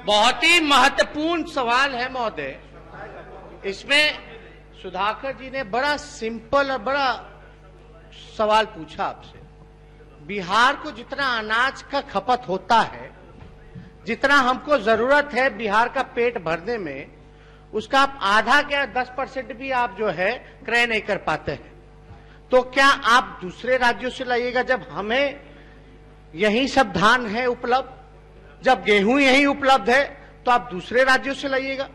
बहुत ही महत्वपूर्ण सवाल है महोदय। इसमें सुधाकर जी ने बड़ा सिंपल और बड़ा सवाल पूछा आपसे। बिहार को जितना अनाज का खपत होता है, जितना हमको जरूरत है बिहार का पेट भरने में, उसका आप आधा क्या 10% भी आप जो है क्रय नहीं कर पाते हैं। तो क्या आप दूसरे राज्यों से लाइएगा जब हमें यही सब धान है उपलब्ध, जब गेहूं यही उपलब्ध है, तो आप दूसरे राज्यों से लाइएगा।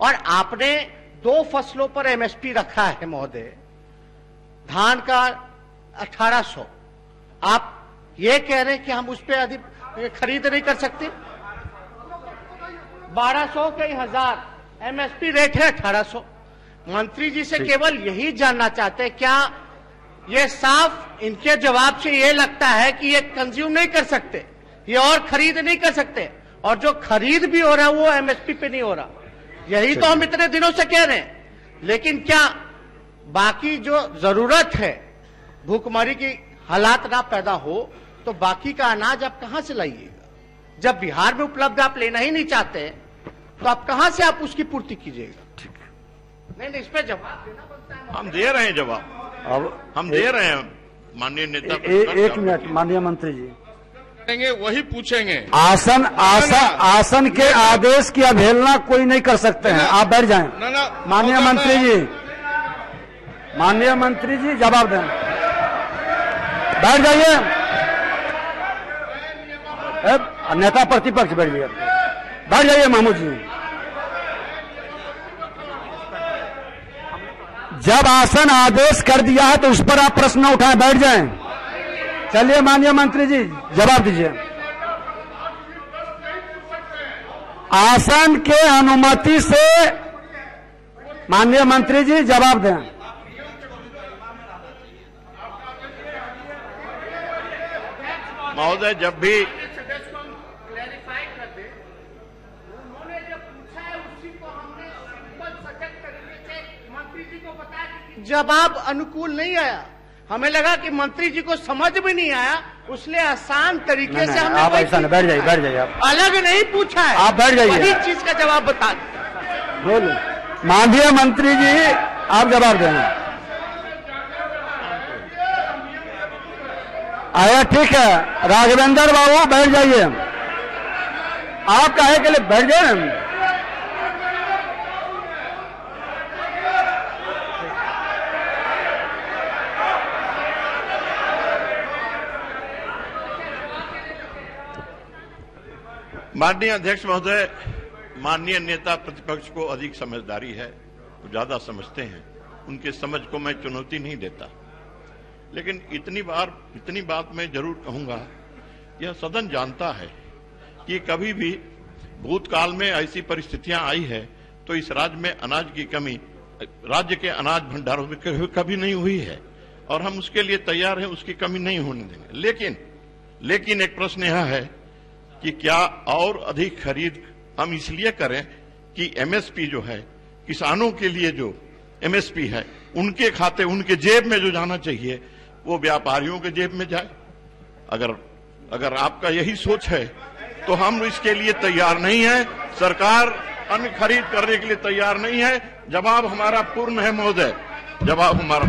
और आपने 2 फसलों पर एमएसपी रखा है महोदय, धान का 1800, आप ये कह रहे हैं कि हम उस पर अधिक खरीद नहीं कर सकते। 1200 के 1000 एमएसपी रेट है 1800। मंत्री जी से केवल यही जानना चाहते हैं, क्या ये साफ इनके जवाब से ये लगता है कि ये कंज्यूम नहीं कर सकते, ये और खरीद नहीं कर सकते, और जो खरीद भी हो रहा है वो एमएसपी पे नहीं हो रहा। यही तो हम इतने दिनों से कह रहे हैं। लेकिन क्या बाकी जो जरूरत है, भूखमरी की हालात ना पैदा हो, तो बाकी का अनाज आप कहां से लाइएगा? जब बिहार में उपलब्ध आप लेना ही नहीं चाहते, तो आप कहां से आप उसकी पूर्ति कीजिएगा? ठीक है, नहीं, इस पे जवाब देना बनता है। हम दे रहे हैं जवाब, अब हम दे रहे हैं माननीय नेता। एक मिनट माननीय मंत्री जी, वही पूछेंगे। आसन के आदेश की अवहेलना कोई नहीं कर सकते हैं। आप बैठ जाएं। माननीय मंत्री जी, माननीय मंत्री जी जवाब दें। बैठ जाइए। नेता प्रतिपक्ष बैठ जाइए, बैठ जाइए महमूद जी। जब आसन आदेश कर दिया है तो उस पर आप प्रश्न उठाएं, बैठ जाएं। चलिए माननीय मंत्री जी जवाब दीजिए। आसन के अनुमति से माननीय मंत्री जी जवाब दें। महोदय, जब भी क्लैरिफाई कर दे, उन्होंने जो पूछा है उसी को हमने सिंपल सचल तरीके से मंत्री जी को बताया। जवाब अनुकूल नहीं आया, हमें लगा कि मंत्री जी को समझ में नहीं आया, इसलिए आसान तरीके से हमने आप ऐसा बैठ जाइए, बैठ जाइए। आप अलग नहीं पूछा है, आप बैठ जाइए, वही चीज का जवाब बता दें। बोलो माननीय मंत्री जी, आप जवाब देना। आया, ठीक है। राघवेंद्र बाबू बैठ जाइए। आप काहे के लिए बैठ जाए? माननीय अध्यक्ष महोदय, माननीय नेता प्रतिपक्ष को अधिक समझदारी है, वो ज्यादा समझते हैं, उनके समझ को मैं चुनौती नहीं देता। लेकिन इतनी बात मैं जरूर कहूंगा, यह सदन जानता है कि कभी भी भूतकाल में ऐसी परिस्थितियां आई है तो इस राज्य में अनाज की कमी, राज्य के अनाज भंडारों में कभी नहीं हुई है, और हम उसके लिए तैयार हैं, उसकी कमी नहीं होने देंगे। लेकिन एक प्रश्न यह है कि क्या और अधिक खरीद हम इसलिए करें कि एमएसपी जो है, किसानों के लिए जो एमएसपी है, उनके खाते, उनके जेब में जो जाना चाहिए वो व्यापारियों के जेब में जाए? अगर आपका यही सोच है तो हम इसके लिए तैयार नहीं है। सरकार अन्न खरीद करने के लिए तैयार नहीं है। जवाब हमारा पूर्ण है महोदय, जवाब हमारा